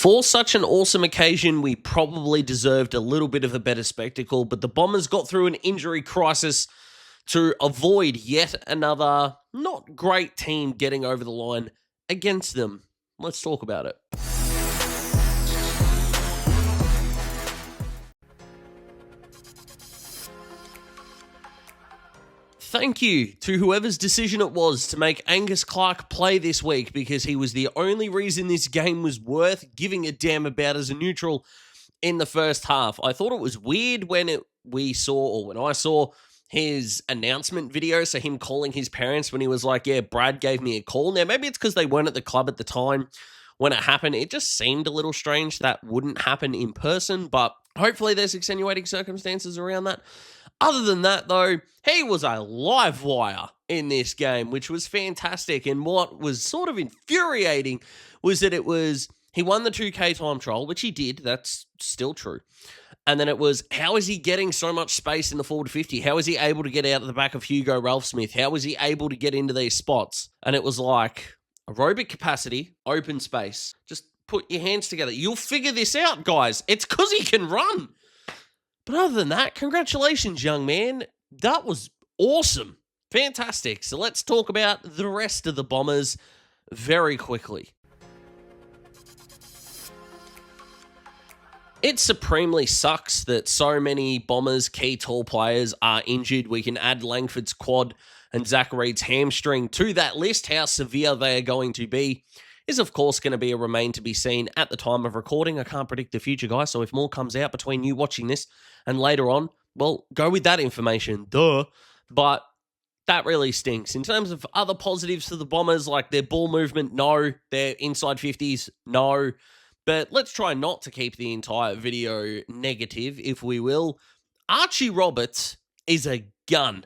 For such an awesome occasion, we probably deserved a little bit of a better spectacle, but the Bombers got through an injury crisis to avoid yet another not great team getting over the line against them. Let's talk about it. Thank you to whoever's decision it was to make Angus Clark play this week, because he was the only reason this game was worth giving a damn about as a neutral in the first half. I thought it was weird when I saw his announcement video, so him calling his parents when he was like, yeah, Brad gave me a call. Now, maybe it's because they weren't at the club at the time when it happened. It just seemed a little strange that wouldn't happen in person, but hopefully there's extenuating circumstances around that. Other than that, though, he was a live wire in this game, which was fantastic. And what was sort of infuriating was that he won the 2K time trial, which he did. That's still true. And then it was, how is he getting so much space in the forward 50? How is he able to get out of the back of Hugo Ralphsmith? How is he able to get into these spots? And it was like aerobic capacity, open space. Just put your hands together. You'll figure this out, guys. It's because he can run. But other than that, congratulations, young man. That was awesome. Fantastic. So let's talk about the rest of the Bombers very quickly. It supremely sucks that so many Bombers' key tall players are injured. We can add Langford's quad and Zach Reed's hamstring to that list. How severe they are going to be is, of course, going to be a remain to be seen at the time of recording. I can't predict the future, guys, so if more comes out between you watching this and later on, well, go with that information, duh. But that really stinks. In terms of other positives for the Bombers, like their ball movement, no. Their inside 50s, no. But let's try not to keep the entire video negative, if we will. Archie Roberts is a gun.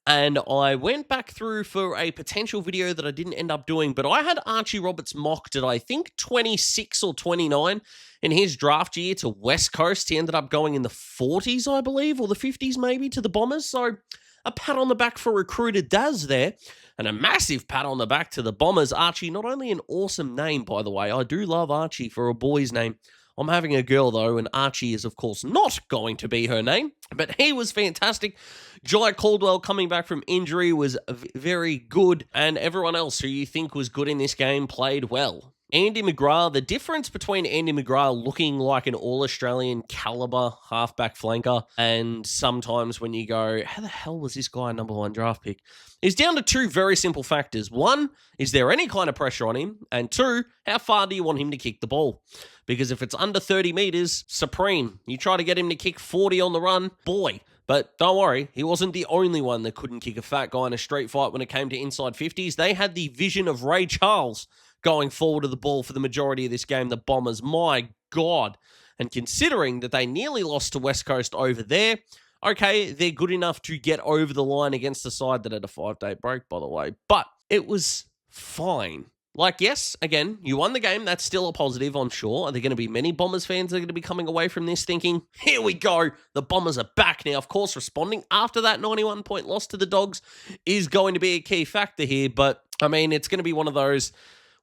And I went back through for a potential video that I didn't end up doing, but I had Archie Roberts mocked at, I think, 26 or 29 in his draft year to West Coast. He ended up going in the 40s, I believe, or the 50s maybe, to the Bombers. So a pat on the back for recruiter Daz there, and a massive pat on the back to the Bombers. Archie, not only an awesome name, by the way. I do love Archie for a boy's name. I'm having a girl, though, and Archie is, of course, not going to be her name. But he was fantastic. Jai Caldwell coming back from injury was very good. And everyone else who you think was good in this game played well. Andy McGrath, the difference between Andy McGrath looking like an all-Australian caliber halfback flanker and sometimes when you go, how the hell was this guy a number one draft pick, is down to two very simple factors. One, is there any kind of pressure on him? And two, how far do you want him to kick the ball? Because if it's under 30 meters, supreme. You try to get him to kick 40 on the run, boy. But don't worry, he wasn't the only one that couldn't kick a fat guy in a street fight when it came to inside 50s. They had the vision of Ray Charles going forward to the ball for the majority of this game, the Bombers. My God. And considering that they nearly lost to West Coast over there, okay, they're good enough to get over the line against the side that had a 5-day break, by the way. But it was fine. Like, yes, again, you won the game. That's still a positive, I'm sure. Are there going to be many Bombers fans that are going to be coming away from this thinking, here we go, the Bombers are back now? Of course, responding after that 91-point loss to the Dogs is going to be a key factor here. But, I mean, it's going to be one of those,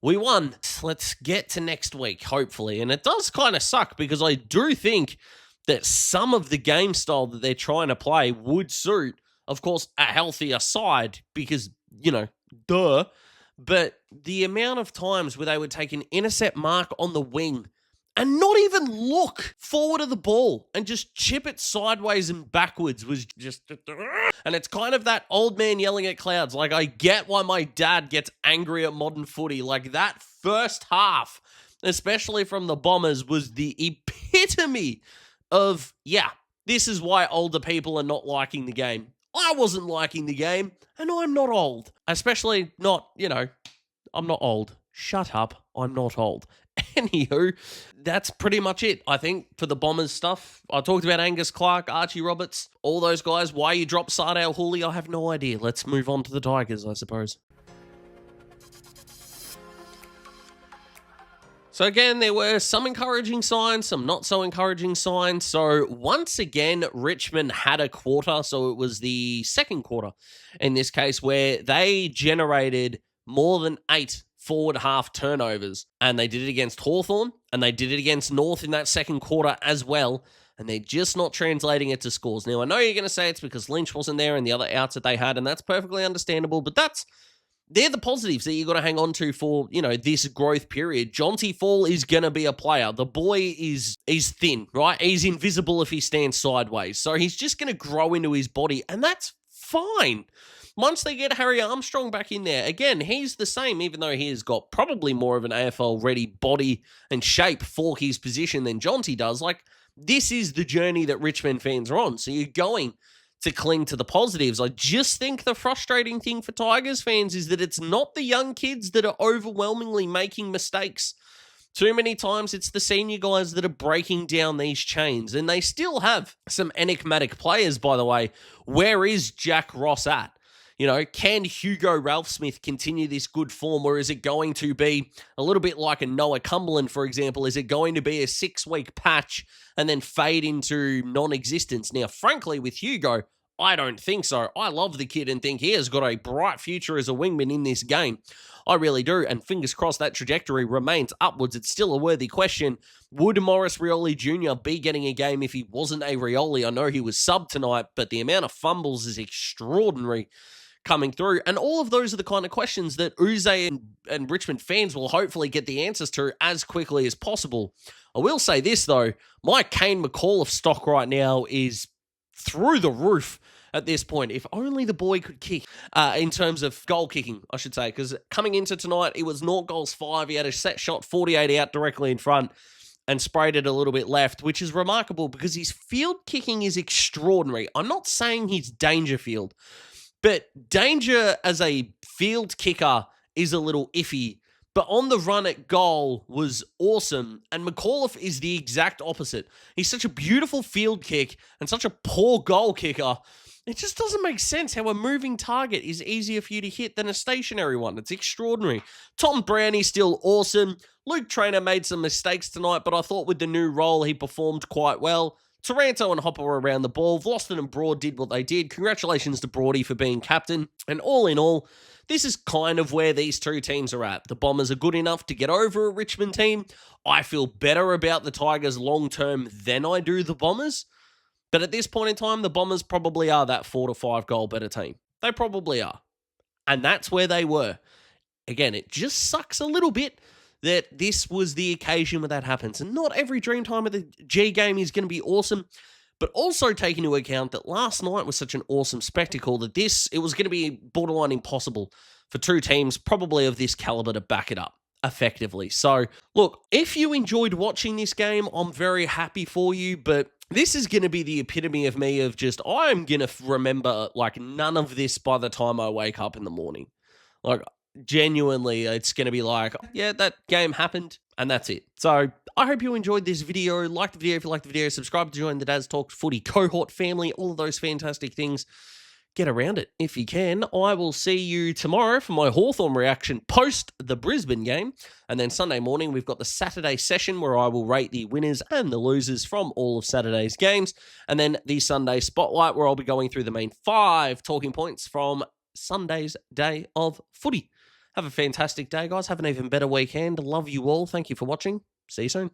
we won. Let's get to next week, hopefully. And it does kind of suck because I do think that some of the game style that they're trying to play would suit, of course, a healthier side because, you know, duh. But the amount of times where they would take an intercept mark on the wing and not even look forward of the ball and just chip it sideways and backwards was just... And it's kind of that old man yelling at clouds. Like, I get why my dad gets angry at modern footy. Like, that first half, especially from the Bombers, was the epitome of, yeah, this is why older people are not liking the game. I wasn't liking the game, and I'm not old. Especially not, you know, I'm not old. Shut up, I'm not old. Anywho, that's pretty much it, I think, for the Bombers stuff. I talked about Angus Clark, Archie Roberts, all those guys. Why you dropped Sardale Hooley, I have no idea. Let's move on to the Tigers, I suppose. So again, there were some encouraging signs, some not so encouraging signs. So once again, Richmond had a quarter. So it was the second quarter in this case where they generated more than 8 forward half turnovers. And they did it against Hawthorn, and they did it against North in that second quarter as well. And they're just not translating it to scores. Now, I know you're going to say it's because Lynch wasn't there and the other outs that they had, and that's perfectly understandable, but they're the positives that you got to hang on to for, this growth period. Jonty Fall is going to be a player. The boy is thin, right? He's invisible if he stands sideways. So he's just going to grow into his body, and that's fine. Once they get Harry Armstrong back in there, again, he's the same, even though he has got probably more of an AFL-ready body and shape for his position than Jonty does. This is the journey that Richmond fans are on. So you're going to cling to the positives. I just think the frustrating thing for Tigers fans is that it's not the young kids that are overwhelmingly making mistakes. Too many times it's the senior guys that are breaking down these chains. And they still have some enigmatic players, by the way. Where is Jack Ross at? Can Hugo Ralphsmith continue this good form, or is it going to be a little bit like a Noah Cumberland, for example? Is it going to be a 6-week patch and then fade into non-existence? Now, frankly, with Hugo, I don't think so. I love the kid and think he has got a bright future as a wingman in this game. I really do, and fingers crossed that trajectory remains upwards. It's still a worthy question. Would Maurice Rioli Jr. be getting a game if he wasn't a Rioli? I know he was subbed tonight, but the amount of fumbles is extraordinary coming through. And all of those are the kind of questions that Uze and Richmond fans will hopefully get the answers to as quickly as possible. I will say this, though. My Kane McAuliffe stock right now is through the roof at this point. If only the boy could kick, in terms of goal kicking, I should say, because coming into tonight, it was 0 goals 5. He had a set shot 48 out directly in front and sprayed it a little bit left, which is remarkable because his field kicking is extraordinary. I'm not saying he's Dangerfield, but Danger as a field kicker is a little iffy. But on the run at goal was awesome. And McAuliffe is the exact opposite. He's such a beautiful field kick and such a poor goal kicker. It just doesn't make sense how a moving target is easier for you to hit than a stationary one. It's extraordinary. Tom Brownie's still awesome. Luke Traynor made some mistakes tonight, but I thought with the new role, he performed quite well. Taranto and Hopper were around the ball. Vlosten and Broad did what they did. Congratulations to Broady for being captain. And all in all, this is kind of where these two teams are at. The Bombers are good enough to get over a Richmond team. I feel better about the Tigers long-term than I do the Bombers. But at this point in time, the Bombers probably are that 4 to 5 goal better team. They probably are. And that's where they were. Again, it just sucks a little bit that this was the occasion where that happens. And not every Dreamtime of the G game is going to be awesome, but also take into account that last night was such an awesome spectacle that it was going to be borderline impossible for two teams probably of this caliber to back it up effectively. So, look, if you enjoyed watching this game, I'm very happy for you, but this is going to be the epitome of me of just, I'm going to remember none of this by the time I wake up in the morning. Genuinely, it's going to be yeah, that game happened, and that's it. So, I hope you enjoyed this video. Like the video if you liked the video. Subscribe to join the Dad's Talk Footy cohort family. All of those fantastic things. Get around it if you can. I will see you tomorrow for my Hawthorn reaction post the Brisbane game. And then Sunday morning, we've got the Saturday session where I will rate the winners and the losers from all of Saturday's games. And then the Sunday spotlight where I'll be going through the main 5 talking points from Sunday's day of footy. Have a fantastic day, guys. Have an even better weekend. Love you all. Thank you for watching. See you soon.